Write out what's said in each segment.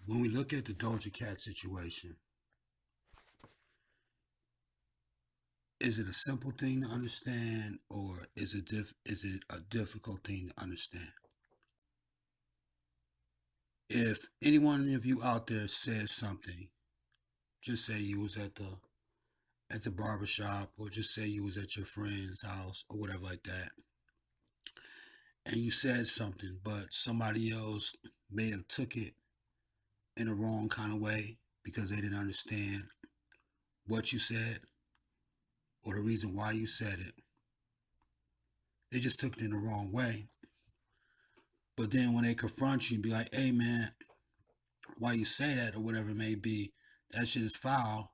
when we look at the Doja Cat situation, is it a simple thing to understand, or is it a difficult thing to understand? If any one of you out there says something, just say you was at the barber shop, or just say you was at your friend's house or whatever like that, and you said something, but somebody else may have took it in a wrong kind of way because they didn't understand what you said or the reason why you said it. They just took it in the wrong way. But then when they confront you and be like, hey man, why you say that or whatever it may be, that shit is foul.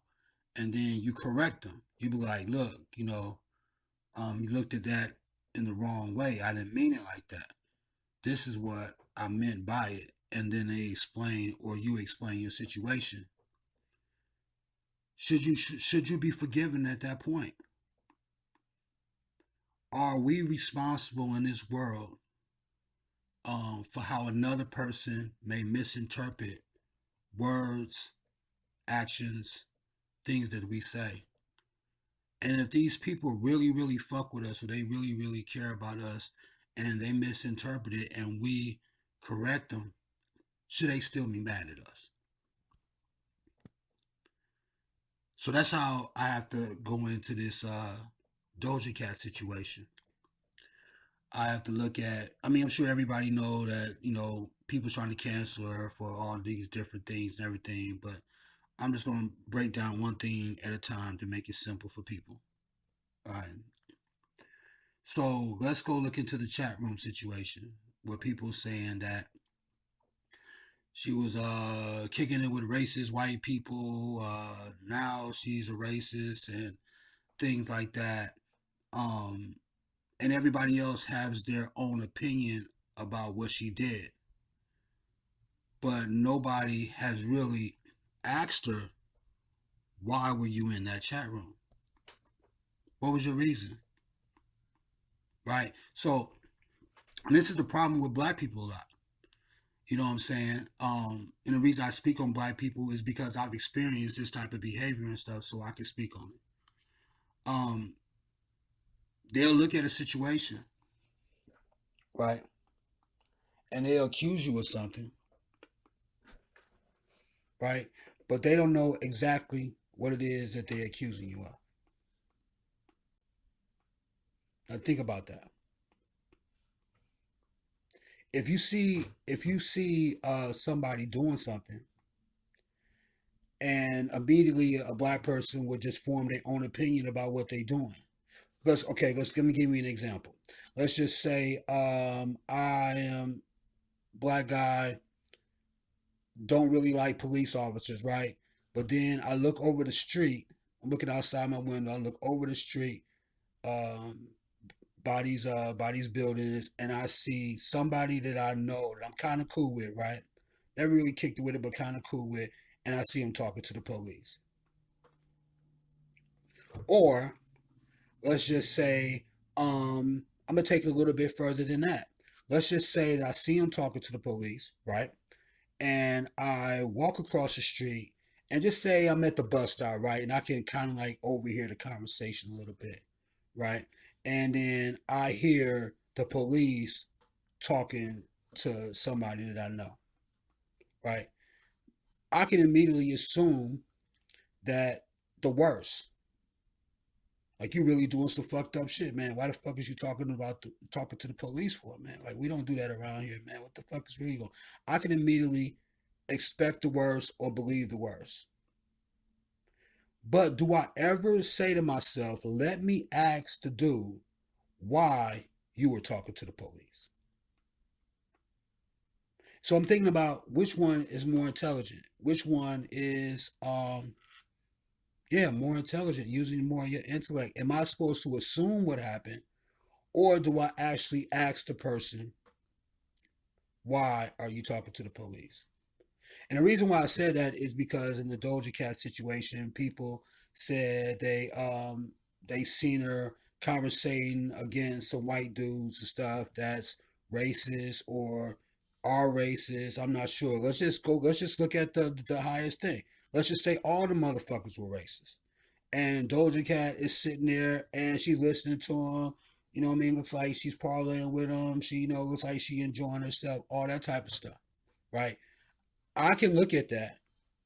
And then you correct them. You be like, look, you looked at that in the wrong way. I didn't mean it like that. This is what I meant by it. And then they explain, or you explain your situation. Should you be forgiven at that point? Are we responsible in this world for how another person may misinterpret words, actions, things that we say? And if these people really, really fuck with us, or they really, really care about us, and they misinterpret it and we correct them, should they still be mad at us? So that's how I have to go into this Doja Cat situation. I have to look at. I mean, I'm sure everybody know that people trying to cancel her for all these different things and everything, but I'm just gonna break down one thing at a time to make it simple for people. All right. So let's go look into the chat room situation where people saying that she was kicking it with racist white people. Now she's a racist and things like that. Um, and everybody else has their own opinion about what she did, but nobody has really asked her, why were you in that chat room? What was your reason? Right? So, and this is the problem with black people a lot. You know what I'm saying? And the reason I speak on black people is because I've experienced this type of behavior and stuff, so I can speak on it. Um, they'll look at a situation, right? And they'll accuse you of something, right? But they don't know exactly what it is that they're accusing you of. Now think about that. If you see somebody doing something, and immediately a black person would just form their own opinion about what they're doing. Let me give you an example. Let's just say I am black guy, don't really like police officers, right? But then I look over the street. I'm looking outside my window. I look over the street um, by these buildings, and I see somebody that I know that I'm kind of cool with, right? Never really kicked it with it, but kind of cool with, and I see him talking to the police. Or let's just say, I'm gonna take it a little bit further than that. Let's just say that I see him talking to the police, right? And I walk across the street, and just say I'm at the bus stop, right? And I can kind of like overhear the conversation a little bit, right? And then I hear the police talking to somebody that I know, right? I can immediately assume that the worst. Like, you really doing some fucked up shit, man. Why the fuck is you talking to the police for, man? Like, we don't do that around here, man. What the fuck is really going? I can immediately expect the worst or believe the worst. But do I ever say to myself, let me ask the dude why you were talking to the police? So I'm thinking about which one is more intelligent, which one is more intelligent, using more of your intellect. Am I supposed to assume what happened, or do I actually ask the person, why are you talking to the police? And the reason why I said that is because in the Doja Cat situation, people said they seen her conversating against some white dudes and stuff that's racist or are racist. I'm not sure. Let's just go. Let's just look at the highest thing. Let's just say all the motherfuckers were racist. And Doja Cat is sitting there and she's listening to him. You know what I mean? Looks like she's parlaying with him. She, looks like she enjoying herself. All that type of stuff, right? I can look at that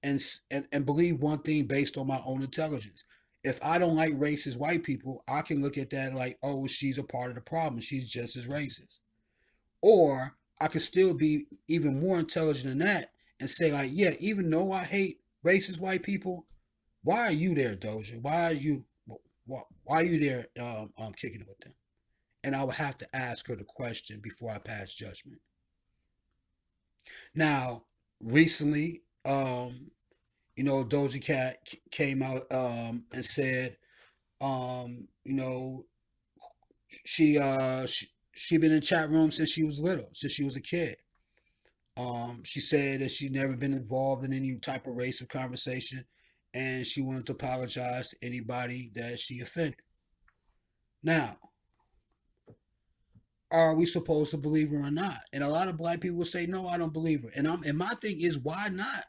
and believe one thing based on my own intelligence. If I don't like racist white people, I can look at that like, oh, she's a part of the problem. She's just as racist. Or I could still be even more intelligent than that and say like, yeah, even though I hate racist white people, why are you there, Doja? Why are you there kicking it with them? And I would have to ask her the question before I pass judgment. Now, recently, Doja Cat came out and said, you know, she been in chat rooms since she was little, since she was a kid. She said that she'd never been involved in any type of racial conversation, and she wanted to apologize to anybody that she offended. Now, are we supposed to believe her or not? And a lot of black people will say, no, I don't believe her. And my thing is, why not?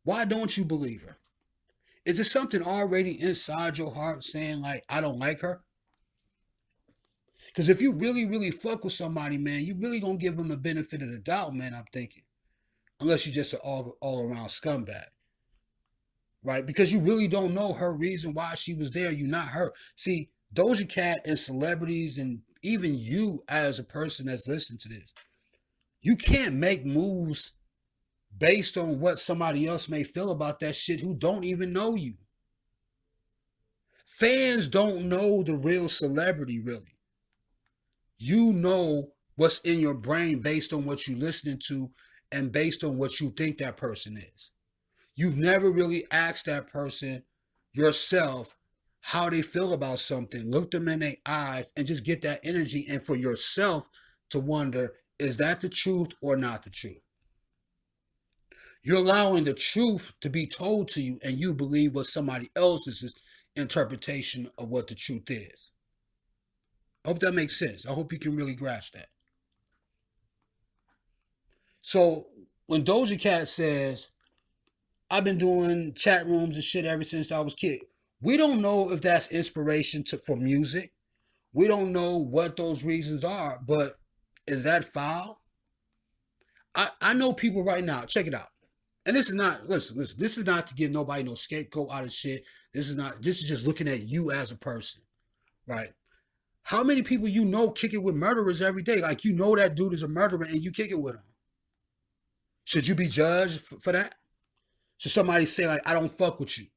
Why don't you believe her? Is there something already inside your heart saying like, I don't like her? Because if you really, really fuck with somebody, man, you really gonna give them the benefit of the doubt, man. I'm thinking, unless you're just an all around scumbag, right? Because you really don't know her reason why she was there. You're not her. See, Doja Cat and celebrities, and even you as a person that's listening to this, you can't make moves based on what somebody else may feel about that shit who don't even know you. Fans don't know the real celebrity, really. You know what's in your brain based on what you're listening to and based on what you think that person is. You've never really asked that person yourself how they feel about something. Look them in their eyes and just get that energy, and for yourself to wonder, is that the truth or not the truth? You're allowing the truth to be told to you, and you believe what somebody else's interpretation of what the truth is. I hope that makes sense. I hope you can really grasp that. So when Doja Cat says, I've been doing chat rooms and shit ever since I was a kid, we don't know if that's inspiration for music. We don't know what those reasons are, but is that foul? I know people right now, check it out. And this is not, listen, this is not to give nobody no scapegoat out of shit. This is just looking at you as a person, right? How many people you know kick it with murderers every day? Like, you know that dude is a murderer and you kick it with him. Should you be judged for that? Should somebody say, like, I don't fuck with you?